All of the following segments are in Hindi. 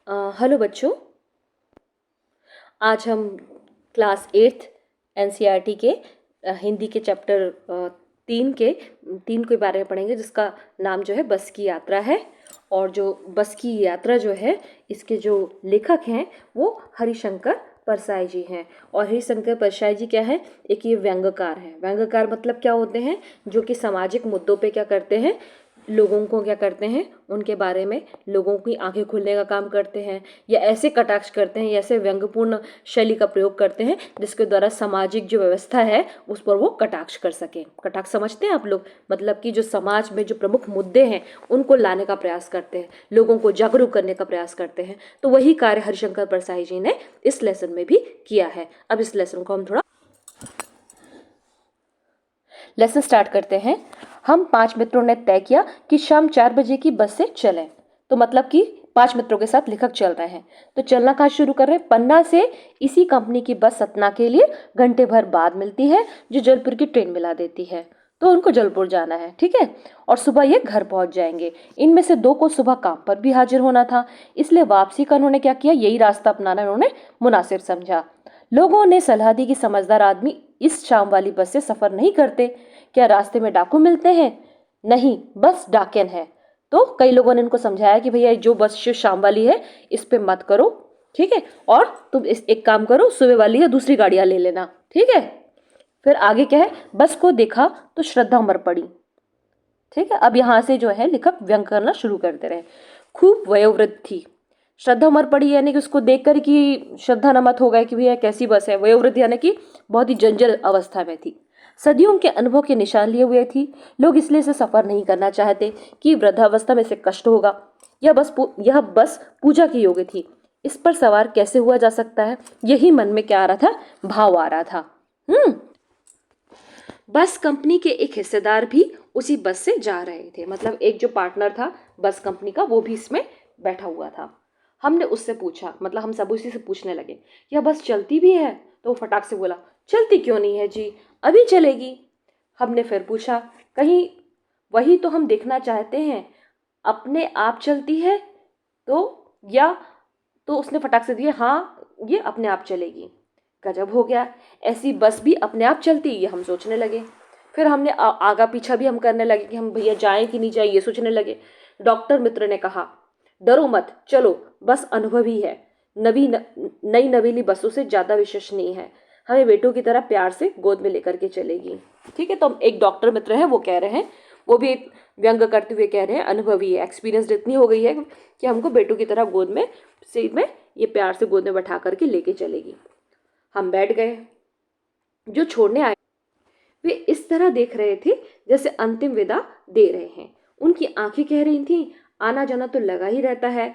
हेलो बच्चों। आज हम क्लास 8th एनसीईआरटी के हिंदी के चैप्टर 3 के बारे में पढ़ेंगे, जिसका नाम जो है बस की यात्रा है। और जो बस की यात्रा जो है, इसके जो लेखक हैं वो हरिशंकर परसाई जी हैं। और हरिशंकर परसाई जी क्या है? एक ये व्यंग्यकार है। व्यंग्यकार मतलब क्या होते हैं? जो कि सामाजिक मुद्दों पे क्या करते हैं, लोगों को क्या करते हैं, उनके बारे में लोगों की आंखें खुलने का काम करते हैं, या ऐसे कटाक्ष करते हैं, या ऐसे व्यंग्यपूर्ण शैली का प्रयोग करते हैं जिसके द्वारा सामाजिक जो व्यवस्था है उस पर वो कटाक्ष कर सकें। कटाक्ष समझते हैं आप लोग? मतलब कि जो समाज में जो प्रमुख मुद्दे हैं उनको लाने का प्रयास करते हैं, लोगों को जागरूक करने का प्रयास करते हैं। तो वही कार्य हरिशंकर परसाई जी ने इस लेसन में भी किया है। अब इस लेसन को हम थोड़ा लेसन स्टार्ट करते हैं। हम 5 मित्रों ने तय किया कि शाम 4 बजे की बस से चलें। तो मतलब कि 5 मित्रों के साथ लेखक चल रहे हैं। तो चलना कहाँ शुरू कर रहे हैं? पन्ना से इसी कंपनी की बस सतना के लिए घंटे भर बाद मिलती है, जो जलपुर की ट्रेन मिला देती है। तो उनको जलपुर जाना है, ठीक है। और सुबह ये घर पहुंच जाएंगे। इनमें से 2 को सुबह काम पर भी हाजिर होना था, इसलिए वापसी का उन्होंने क्या किया, यही रास्ता अपनाना उन्होंने मुनासिब समझा। लोगों ने सलाह दी कि समझदार आदमी इस शाम वाली बस से सफर नहीं करते। क्या रास्ते में डाकू मिलते हैं? नहीं, बस डाकन है। तो कई लोगों ने इनको समझाया कि भैया जो बस जो शाम वाली है इस पे मत करो, ठीक है। और तुम इस एक काम करो, सुबह वाली है दूसरी गाड़ियां ले लेना, ठीक है। फिर आगे क्या है, बस को देखा तो श्रद्धा मर पड़ी, ठीक है। अब यहाँ से जो है लेखक व्यंग करना शुरू करते रहे। खूब वयोवृद्ध थी। श्रद्धा मर पड़ी यानी कि उसको देखकर कि श्रद्धा न मत हो गए कि भैया कैसी बस है। वयोवृद्ध यानी कि बहुत ही जंजल अवस्था में थी। सदियों के अनुभव के निशान लिए हुए थी। लोग इसलिए से सफर नहीं करना चाहते कि वृद्धावस्था में से कष्ट होगा। यह बस पूजा की योग्य थी। इस पर सवार कैसे हुआ जा सकता है, यही मन में क्या आ रहा था, भाव आ रहा था। बस कंपनी के एक हिस्सेदार भी उसी बस से जा रहे थे। मतलब एक जो पार्टनर था बस कंपनी का, वो भी इसमें बैठा हुआ था। हमने उससे पूछा, मतलब हम सब उसी से पूछने लगे, यह बस चलती भी है? तो वो फटाक से बोला, चलती क्यों नहीं है जी, अभी चलेगी। हमने फिर पूछा, कहीं वही तो हम देखना चाहते हैं, अपने आप चलती है तो, या? तो उसने फटाक से दिया, हाँ ये अपने आप चलेगी। गजब हो गया, ऐसी बस भी अपने आप चलती, ये हम सोचने लगे। फिर हमने आगा पीछा भी हम करने लगे कि हम भैया जाएं कि नहीं जाएं, ये सोचने लगे। डॉक्टर मित्र ने कहा, डरो मत, चलो, बस अनुभवी है, नई नवीली बसों से ज्यादा विश्वसनीय है, हमें बेटों की तरह प्यार से गोद में लेकर के चलेगी, ठीक है। तो एक डॉक्टर मित्र है, वो कह रहे हैं, वो भी एक व्यंग करते हुए कह रहे हैं, अनुभवी है, एक्सपीरियंस इतनी हो गई है कि हमको बेटों की तरह गोद में सीट में ये प्यार से गोद में बैठा करके लेके चलेगी। हम बैठ गए। जो छोड़ने आए वे इस तरह देख रहे थे जैसे अंतिम विदा दे रहे हैं। उनकी आंखें कह रही थीं, आना जाना तो लगा ही रहता है,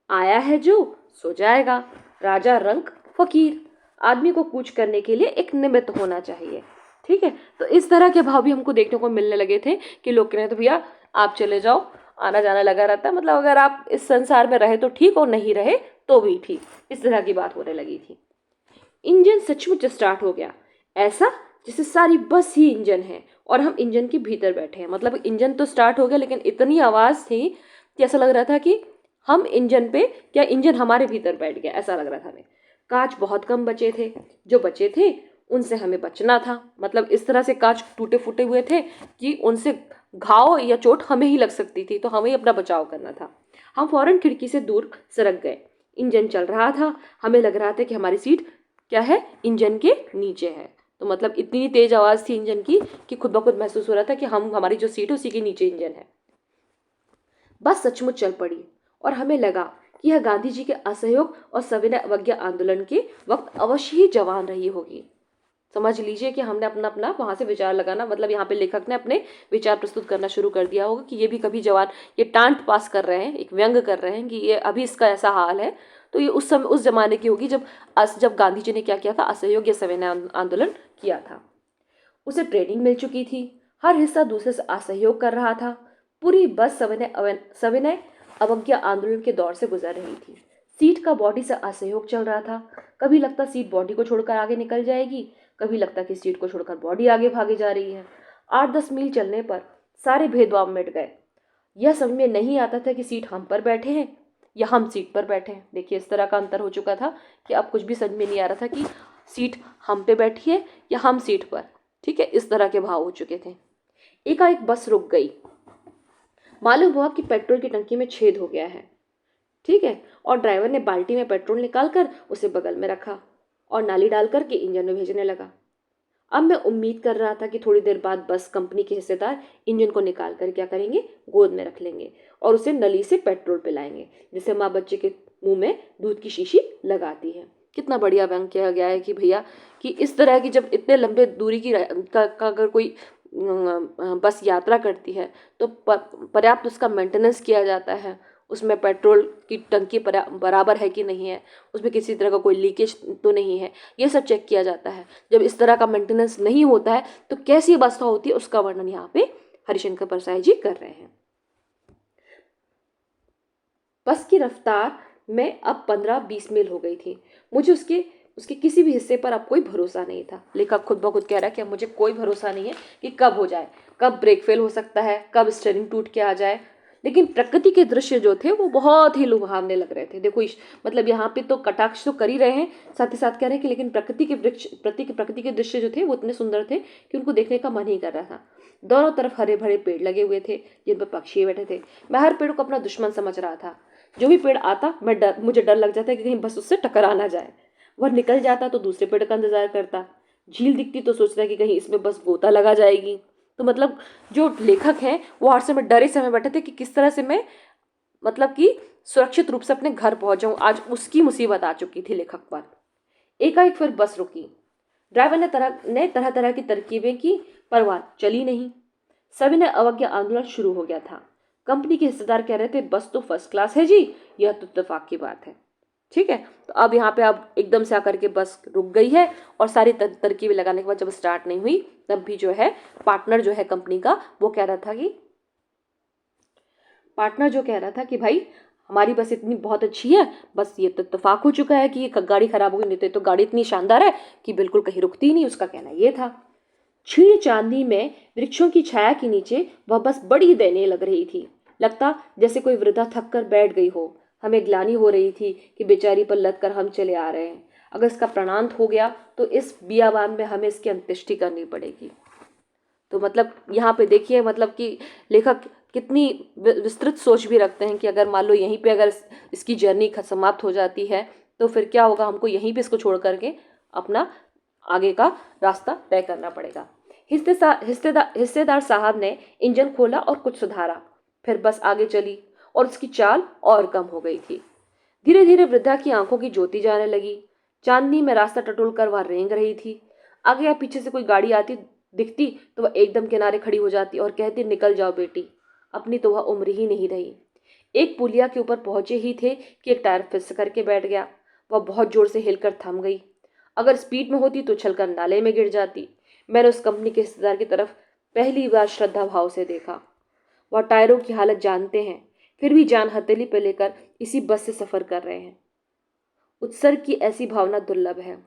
आया है जो सो जाएगा। राजा रंक फकीर, आदमी को कूच करने के लिए एक निमित्त होना चाहिए, ठीक है। तो इस तरह के भाव भी हमको देखने को मिलने लगे थे कि लोग कह रहे थे भैया आप चले जाओ, आना जाना लगा रहता है, मतलब अगर आप इस संसार में रहे तो ठीक और नहीं रहे तो भी ठीक, इस तरह की बात होने लगी थी। इंजन सचमुच स्टार्ट हो गया, ऐसा जैसे सारी बस ही इंजन है और हम इंजन के भीतर बैठे हैं। मतलब इंजन तो स्टार्ट हो गया लेकिन इतनी आवाज थी कि ऐसा लग रहा था कि हम इंजन पे, क्या इंजन हमारे भीतर बैठ गया, ऐसा लग रहा था हमें। कांच बहुत कम बचे थे, जो बचे थे उनसे हमें बचना था। मतलब इस तरह से कांच टूटे फूटे हुए थे कि उनसे घाव या चोट हमें ही लग सकती थी, तो हमें ही अपना बचाव करना था। हम फौरन खिड़की से दूर सरक गए। इंजन चल रहा था, हमें लग रहा था कि हमारी सीट क्या है, इंजन के नीचे है। तो मतलब इतनी तेज आवाज थी इंजन की कि खुद ब खुद महसूस हो रहा था कि हमारी जो सीट है उसी के नीचे इंजन है। बस सचमुच चल पड़ी और हमें लगा कि यह गांधी जी के असहयोग और सविनय अवज्ञा आंदोलन के वक्त अवश्य ही जवान रही होगी। समझ लीजिए कि हमने अपना अपना वहां से विचार लगाना, मतलब यहाँ पे लेखक ने अपने विचार प्रस्तुत करना शुरू कर दिया होगा कि ये भी कभी जवान, ये टांट पास कर रहे हैं, एक व्यंग कर रहे हैं कि ये अभी इसका ऐसा हाल है। तो ये उस समय उस जमाने की होगी जब गांधी जी ने क्या किया था, असहयोग या सविनय आंदोलन किया था। उसे ट्रेनिंग मिल चुकी थी, हर हिस्सा दूसरे से असहयोग कर रहा था। पूरी बस सविनय अवज्ञा आंदोलन के दौर से गुजर रही थी। सीट का बॉडी से असहयोग चल रहा था। कभी लगता सीट बॉडी को छोड़कर आगे निकल जाएगी, कभी लगता कि सीट को छोड़कर बॉडी आगे भागे जा रही है। 8-10 मील चलने पर सारे भेदभाव मिट गए। यह समझ में नहीं आता था कि सीट हम पर बैठे हैं या हम सीट पर बैठे हैं। देखिए इस तरह का अंतर हो चुका था कि अब कुछ भी समझ में नहीं आ रहा था कि सीट हम पे बैठी है या हम सीट पर। ठीक है, इस तरह के भाव हो चुके थे। एकाएक बस रुक गई। मालूम हुआ कि पेट्रोल की टंकी में छेद हो गया है। ठीक है, और ड्राइवर ने बाल्टी में पेट्रोल निकाल कर उसे बगल में रखा और नाली डाल करके इंजन में भेजने लगा। अब मैं उम्मीद कर रहा था कि थोड़ी देर बाद बस कंपनी के हिस्सेदार इंजन को निकाल कर क्या करेंगे, गोद में रख लेंगे और उसे नली से पेट्रोल पिलाएंगे, जिसे माँ बच्चे के मुंह में दूध की शीशी लगाती है। कितना बढ़िया व्यंग किया गया है कि भैया कि इस तरह की जब इतने लंबे दूरी की का अगर कोई बस यात्रा करती है तो पर्याप्त उसका मेंटेनेंस किया जाता है, उसमें पेट्रोल की टंकी बराबर है कि नहीं है, उसमें किसी तरह का कोई लीकेज तो नहीं है, ये सब चेक किया जाता है। जब इस तरह का मेंटेनेंस नहीं होता है तो कैसी अवस्था होती है उसका वर्णन यहाँ पे हरिशंकर परसाई जी कर रहे हैं। बस की रफ्तार में अब 15-20 मील हो गई थी। मुझे उसके उसके किसी भी हिस्से पर अब कोई भरोसा नहीं था। लेखक खुद ब खुद कह रहा है कि अब मुझे कोई भरोसा नहीं है कि कब हो जाए, कब ब्रेक फेल हो सकता है, कब स्टीयरिंग टूट के आ जाए। लेकिन प्रकृति के दृश्य जो थे वो बहुत ही लुभावने लग रहे थे। देखो मतलब यहाँ पे तो कटाक्ष तो कर ही रहे हैं, साथ ही साथ कह रहे हैं कि लेकिन प्रकृति के दृश्य जो थे वो इतने सुंदर थे कि उनको देखने का मन ही कर रहा था। दोनों तरफ हरे भरे पेड़ लगे हुए थे जिन पर पक्षी बैठे थे। मैं हर पेड़ को अपना दुश्मन समझ रहा था। जो भी पेड़ आता मुझे डर लग जाता कि कहीं बस उससे टकरा ना जाए। वह निकल जाता तो दूसरे पेड़ का इंतजार करता। झील दिखती तो सोचता कि कहीं इसमें बस गोता लगा जाएगी। तो मतलब जो लेखक हैं वो हर समय डरे समय बैठे थे कि किस तरह से मैं मतलब कि सुरक्षित रूप से अपने घर पहुंच जाऊं। आज उसकी मुसीबत आ चुकी थी लेखक पर। एकाएक फिर बस रुकी। ड्राइवर ने तरह तरह की तरकीबें की पर वह चली नहीं। सभी ने अवज्ञा आंदोलन शुरू हो गया था। कंपनी के हिस्सेदार कह रहे थे बस तो फर्स्ट क्लास है जी, यह तो इत्तेफाक की बात है। ठीक है, तो अब यहाँ पे अब एकदम से आकर के बस रुक गई है और सारी तरकीबें लगाने के बाद जब स्टार्ट नहीं हुई तब भी जो है पार्टनर जो है कंपनी का वो कह रहा था कि भाई हमारी बस इतनी बहुत अच्छी है, बस ये तो इत्तेफाक हो चुका है कि ये गाड़ी खराब हो गई, नहीं तो गाड़ी इतनी शानदार है कि बिल्कुल कहीं रुकती ही नहीं। उसका कहना ये था। क्षीण चांदी में वृक्षों की छाया के नीचे वह बस बड़ी दयनीय लग रही थी। लगता जैसे कोई वृद्धा थक कर बैठ गई हो। हमें ग्लानि हो रही थी कि बेचारी पर लद कर हम चले आ रहे हैं। अगर इसका प्राणांत हो गया तो इस बियाबान में हमें इसकी अंत्येष्टि करनी पड़ेगी। तो मतलब यहाँ पे देखिए मतलब कि लेखक कितनी विस्तृत सोच भी रखते हैं कि अगर मान लो यहीं पे अगर इसकी जर्नी समाप्त हो जाती है तो फिर क्या होगा, हमको यहीं पे इसको छोड़ करके अपना आगे का रास्ता तय करना पड़ेगा। हिस्सेदार साहब ने इंजन खोला और कुछ सुधारा। फिर बस आगे चली और उसकी चाल और कम हो गई थी। धीरे धीरे वृद्धा की आंखों की ज्योति जाने लगी। चांदनी में रास्ता टटोल कर वह रेंग रही थी। आगे या पीछे से कोई गाड़ी आती दिखती तो वह एकदम किनारे खड़ी हो जाती और कहती निकल जाओ बेटी। अपनी तो वह उम्र ही नहीं रही। एक पुलिया के ऊपर पहुंचे ही थे कि एक टायर फिस करके बैठ गया। वह बहुत जोर से हिलकर थम गई। अगर स्पीड में होती तो उछलकर नाले में गिर जाती। मैंने उस कंपनी के हिस्सेदार की तरफ पहली बार श्रद्धा भाव से देखा। वह टायरों की हालत जानते हैं, फिर भी जान हथेली पर लेकर इसी बस से सफर कर रहे हैं। उत्सर्ग की ऐसी भावना दुर्लभ है।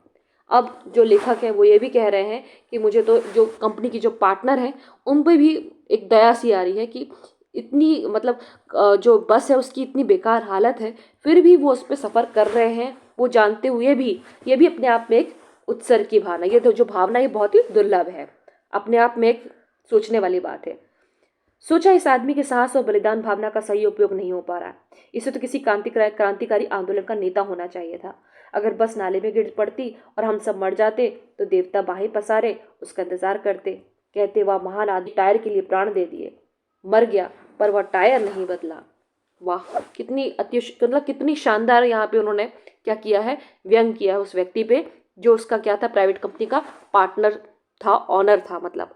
अब जो लेखक है वो ये भी कह रहे हैं कि मुझे तो जो कंपनी की जो पार्टनर हैं उन पर भी एक दया सी आ रही है कि इतनी मतलब जो बस है उसकी इतनी बेकार हालत है फिर भी वो उस पर सफ़र कर रहे हैं। वो जानते हुए भी ये भी अपने आप में एक उत्सर्ग की भावना, ये तो जो भावना ये बहुत ही दुर्लभ है, अपने आप में एक सोचने वाली बात है। सोचा इस आदमी के साहस और बलिदान भावना का सही उपयोग नहीं हो पा रहा। इसे तो किसी क्रांतिकारी आंदोलन का नेता होना चाहिए था। अगर बस नाले में गिर पड़ती और हम सब मर जाते तो देवता बाहें पसारे उसका इंतजार करते, कहते वह महान आदमी टायर के लिए प्राण दे दिए। मर गया पर वह टायर नहीं बदला। वाह, कितनी मतलब कितनी शानदार यहाँ पे उन्होंने क्या किया है, व्यंग किया है उस व्यक्ति पे जो उसका क्या था, प्राइवेट कंपनी का पार्टनर था, ऑनर था, मतलब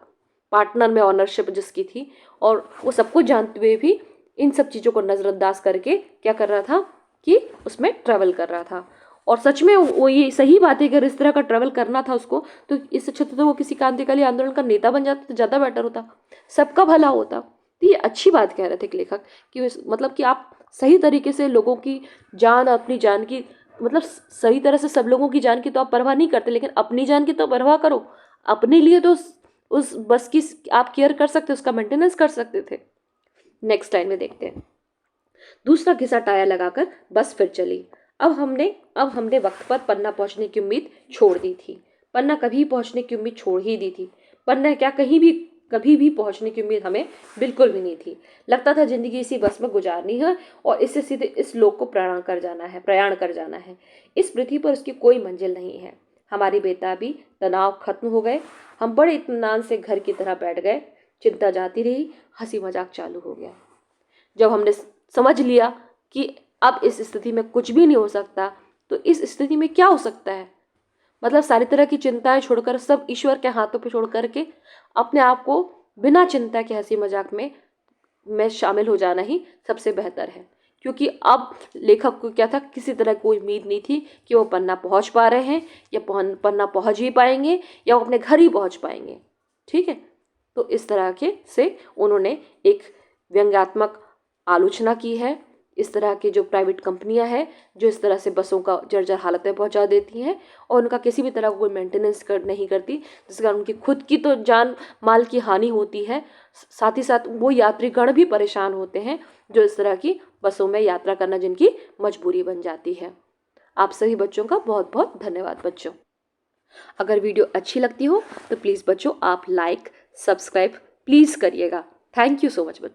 पार्टनर में ऑनरशिप जिसकी थी। और वो सब कुछ जानते हुए भी इन सब चीज़ों को नज़रअंदाज करके क्या कर रहा था कि उसमें ट्रैवल कर रहा था। और सच में वो ये सही बात है कि अगर इस तरह का ट्रैवल करना था उसको तो इससे अच्छा तो वो किसी क्रांतिकारी आंदोलन का नेता बन जाता तो ज़्यादा बेटर होता, सबका भला होता। तो ये अच्छी बात कह रहे थे कि लेखक कि मतलब कि आप सही तरीके से लोगों की जान, अपनी जान की मतलब सही तरह से सब लोगों की जान की तो आप परवाह नहीं करते, लेकिन अपनी जान की तो परवाह करो। अपने लिए तो उस बस की आप केयर कर सकते, उसका मेंटेनेंस कर सकते थे। नेक्स्ट लाइन में देखते हैं। दूसरा घिसा टायर लगाकर बस फिर चली। अब हमने वक्त पर पन्ना पहुंचने की उम्मीद छोड़ दी थी। पन्ना कभी पहुंचने की उम्मीद छोड़ ही दी थी। पन्ना क्या कभी भी पहुंचने की उम्मीद हमें बिल्कुल भी नहीं थी। लगता था जिंदगी इसी बस में गुजारनी है और इससे सीधे इस लोक को प्रयाण कर जाना है। इस पृथ्वी पर उसकी कोई मंजिल नहीं है। हमारी बेताबी तनाव खत्म हो गए। हम बड़े इत्मीनान से घर की तरह बैठ गए। चिंता जाती रही, हंसी मजाक चालू हो गया। जब हमने समझ लिया कि अब इस स्थिति में कुछ भी नहीं हो सकता, तो इस स्थिति में क्या हो सकता है? मतलब सारी तरह की चिंताएं छोड़कर, सब ईश्वर के हाथों पे छोड़ करके अपने आप को बिना चिंता के हंसी मजाक में शामिल हो जाना ही सबसे बेहतर है। क्योंकि अब लेखक को क्या था, किसी तरह कोई उम्मीद नहीं थी कि वो पन्ना पहुंच पा रहे हैं या पन्ना पहुंच ही पाएंगे या वो अपने घर ही पहुंच पाएंगे। ठीक है, तो इस तरह के से उन्होंने एक व्यंग्यात्मक आलोचना की है इस तरह की जो प्राइवेट कंपनियां हैं, जो इस तरह से बसों का जर्जर हालत में पहुंचा देती हैं और उनका किसी भी तरह का कोई मेंटेनेंस नहीं करती, जिसके कारण उनकी खुद की तो जान माल की हानि होती है, साथ ही साथ वो यात्रीगण भी परेशान होते हैं जो इस तरह की बसों में यात्रा करना जिनकी मजबूरी बन जाती है। आप सभी बच्चों का बहुत बहुत धन्यवाद बच्चों। अगर वीडियो अच्छी लगती हो तो प्लीज़ बच्चों आप लाइक सब्सक्राइब प्लीज़ करिएगा। थैंक यू सो मच बच्चों।